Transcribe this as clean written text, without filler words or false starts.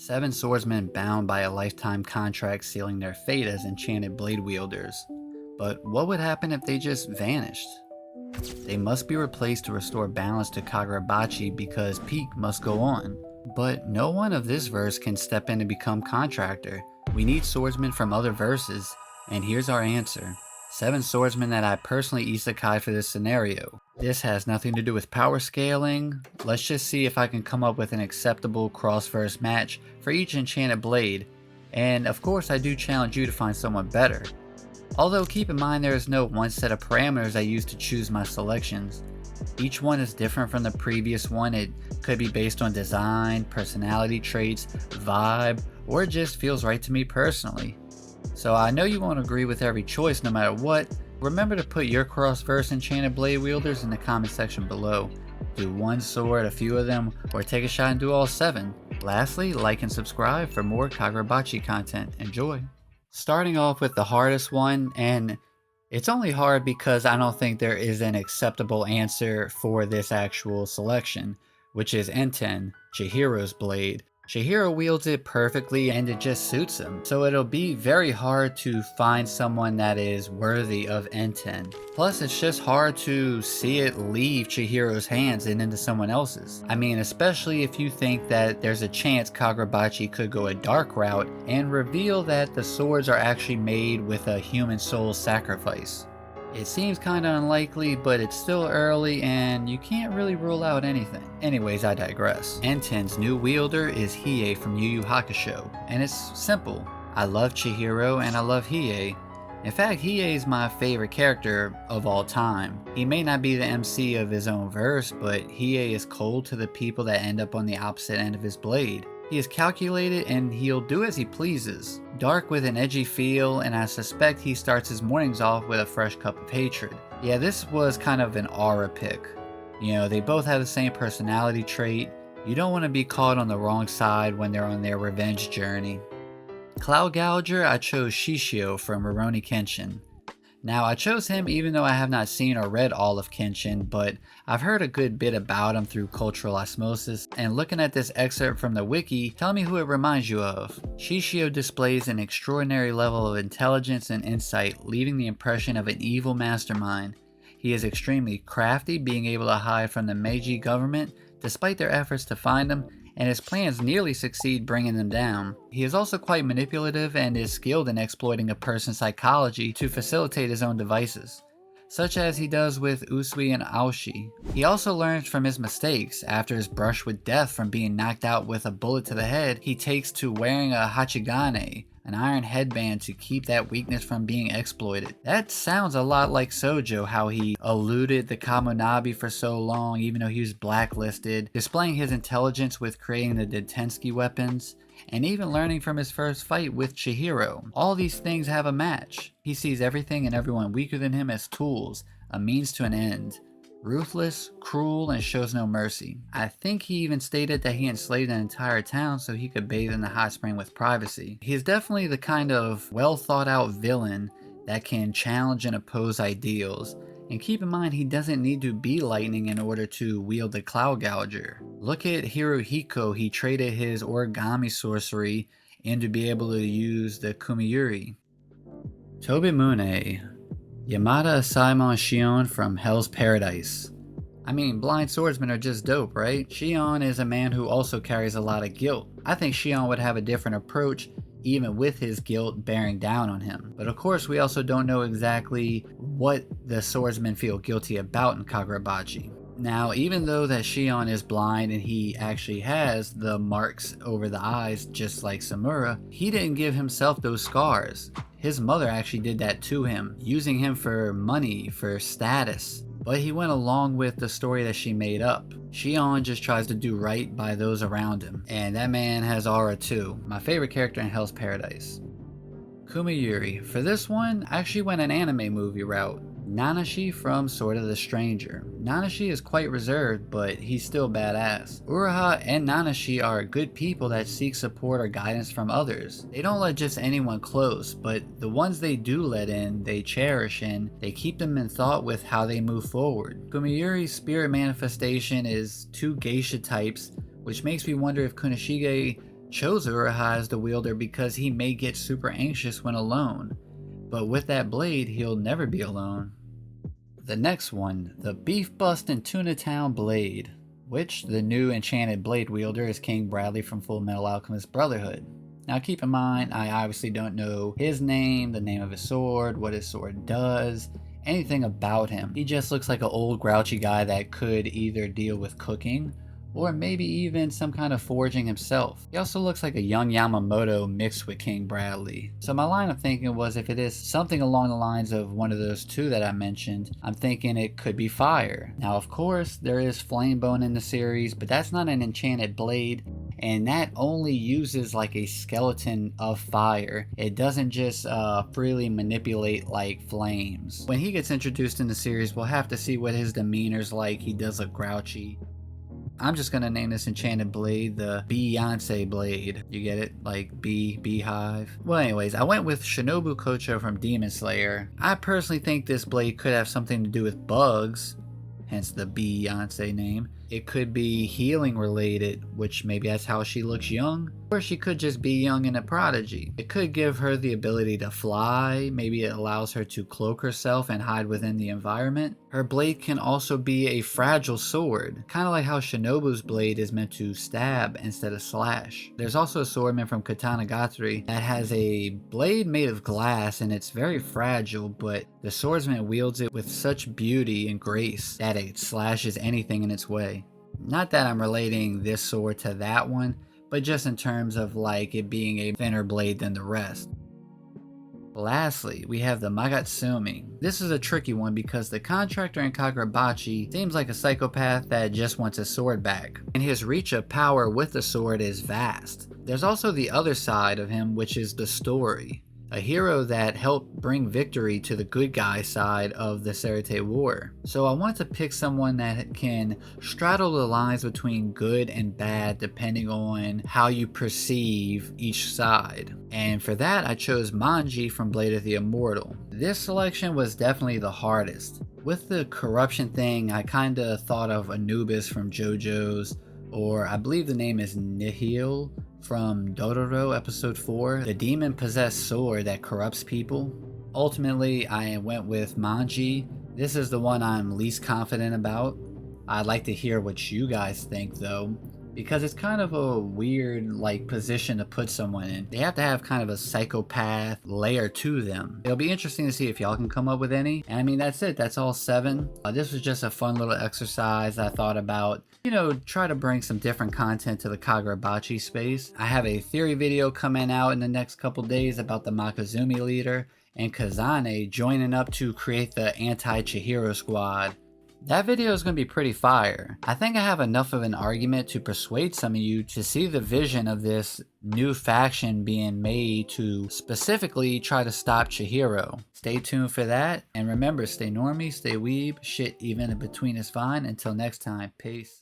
7 swordsmen bound by a lifetime contract sealing their fate as enchanted blade wielders. But what would happen if they just vanished? They must be replaced to restore balance to Kagurabachi because peak must go on. But no one of this verse can step in and become contractor. We need swordsmen from other verses, and here's our answer. 7 swordsmen that I personally isekai for this scenario. This has nothing to do with power scaling. Let's just see if I can come up with an acceptable cross-verse match for each enchanted blade. And of course I do challenge you to find someone better. Although keep in mind there is no one set of parameters I use to choose my selections. Each one is different from the previous one. It could be based on design, personality traits, vibe, or it just feels right to me personally. So I know you won't agree with every choice no matter what. Remember to put your cross-verse enchanted blade wielders in the comment section below. Do one sword, a few of them, or take a shot and do all 7. Lastly, like and subscribe for more Kagurabachi content. Enjoy! Starting off with the hardest one, and it's only hard because I don't think there is an acceptable answer for this actual selection, which is Enten, Chihiro's blade. Chihiro wields it perfectly and it just suits him, so it'll be very hard to find someone that is worthy of Enten. Plus it's just hard to see it leave Chihiro's hands and into someone else's. I mean, especially if you think that there's a chance Kagurabachi could go a dark route and reveal that the swords are actually made with a human soul sacrifice. It seems kinda unlikely, but it's still early and you can't really rule out anything. Anyways, I digress. Enten's new wielder is Hiei from Yu Yu Hakusho, and it's simple. I love Chihiro and I love Hiei. In fact, Hiei is my favorite character of all time. He may not be the MC of his own verse, but Hiei is cold to the people that end up on the opposite end of his blade. He is calculated and he'll do as he pleases. Dark with an edgy feel, and I suspect he starts his mornings off with a fresh cup of hatred. Yeah, this was kind of an aura pick. You know, they both have the same personality trait. You don't want to be caught on the wrong side when they're on their revenge journey. Cloud Gouger, I chose Shishio from Rurouni Kenshin. Now, I chose him even though I have not seen or read all of Kenshin, but I've heard a good bit about him through cultural osmosis, and looking at this excerpt from the wiki, tell me who it reminds you of. Shishio displays an extraordinary level of intelligence and insight, leaving the impression of an evil mastermind. He is extremely crafty, being able to hide from the Meiji government despite their efforts to find him, and his plans nearly succeed bringing them down. He is also quite manipulative and is skilled in exploiting a person's psychology to facilitate his own devices, such as he does with Usui and Aoshi. He also learns from his mistakes. After his brush with death from being knocked out with a bullet to the head, he takes to wearing a hachigane, an iron headband, to keep that weakness from being exploited. That sounds a lot like Sojo, how he eluded the Kamonabi for so long even though he was blacklisted, displaying his intelligence with creating the Detensky weapons, and even learning from his first fight with Chihiro. All these things have a match. He sees everything and everyone weaker than him as tools, a means to an end. Ruthless, cruel, and shows no mercy. I think he even stated that he enslaved an entire town so he could bathe in the hot spring with privacy. He is definitely the kind of well thought out villain that can challenge and oppose ideals. And keep in mind, he doesn't need to be lightning in order to wield the Cloud Gouger. Look at Hirohiko, he traded his origami sorcery in to be able to use the Kumiyuri. Tobimune, Yamada Simon Shion from Hell's Paradise. I mean, blind swordsmen are just dope, right? Shion is a man who also carries a lot of guilt. I think Shion would have a different approach even with his guilt bearing down on him. But of course, we also don't know exactly what the swordsmen feel guilty about in Kagurabachi. Now, even though that Shion is blind and he actually has the marks over the eyes just like Samura, he didn't give himself those scars. His mother actually did that to him, using him for money, for status. But he went along with the story that she made up. Shion just tries to do right by those around him. And that man has aura too. My favorite character in Hell's Paradise. Kumiyuri. For this one, I actually went an anime movie route. Nanashi from Sword of the Stranger. Nanashi is quite reserved, but he's still badass. Uraha and Nanashi are good people that seek support or guidance from others. They don't let just anyone close, but the ones they do let in, they cherish and they keep them in thought with how they move forward. Kumiyuri's spirit manifestation is two geisha types, which makes me wonder if Kunishige chose Uruha as the wielder because he may get super anxious when alone, but with that blade, he'll never be alone. The next one, the Beef Bustin' Tuna Town Blade, which the new enchanted blade wielder is King Bradley from Full Metal Alchemist Brotherhood. Now keep in mind, I obviously don't know his name, the name of his sword, what his sword does, anything about him. He just looks like an old grouchy guy that could either deal with cooking or maybe even some kind of forging himself. He also looks like a young Yamamoto mixed with King Bradley. So my line of thinking was, if it is something along the lines of one of those two that I mentioned, I'm thinking it could be fire. Now of course there is Flamebone in the series, but that's not an enchanted blade, and that only uses like a skeleton of fire. It doesn't just freely manipulate like flames. When he gets introduced in the series, we'll have to see what his demeanor's like. He does look grouchy. I'm just gonna name this enchanted blade the Beyonce blade. You get it? Like beehive. Well anyways, I went with Shinobu Kocho from Demon Slayer. I personally think this blade could have something to do with bugs, hence the Beyonce name. It could be healing related, which maybe that's how she looks young. Or she could just be young and a prodigy. It could give her the ability to fly. Maybe it allows her to cloak herself and hide within the environment. Her blade can also be a fragile sword, kind of like how Shinobu's blade is meant to stab instead of slash. There's also a swordman from Katanagatari that has a blade made of glass and it's very fragile, but the swordsman wields it with such beauty and grace that it slashes anything in its way. Not that I'm relating this sword to that one, but just in terms of like it being a thinner blade than the rest. Lastly, we have the Magatsumi. This is a tricky one because the contractor in Kagurabachi seems like a psychopath that just wants his sword back, and his reach of power with the sword is vast. There's also the other side of him, which is the story. A hero that helped bring victory to the good guy side of the Serite War. So I want to pick someone that can straddle the lines between good and bad depending on how you perceive each side. And for that I chose Manji from Blade of the Immortal. This selection was definitely the hardest. With the corruption thing, I kinda thought of Anubis from JoJo's, or I believe the name is Nihil from Dororo episode 4, the demon possessed sword that corrupts people. Ultimately, I went with Manji. This is the one I'm least confident about. I'd like to hear what you guys think though, because it's kind of a weird like position to put someone in. They have to have kind of a psychopath layer to them. It'll be interesting to see if y'all can come up with any. And I mean, that's it. That's all 7. This was just a fun little exercise I thought about. You know, try to bring some different content to the Kagurabachi space. I have a theory video coming out in the next couple days about the Makazumi leader and Kazane joining up to create the anti-Chihiro squad. That video is going to be pretty fire. I think I have enough of an argument to persuade some of you to see the vision of this new faction being made to specifically try to stop Chihiro. Stay tuned for that, and remember, stay normie, stay weeb, shit even in between is fine. Until next time, peace.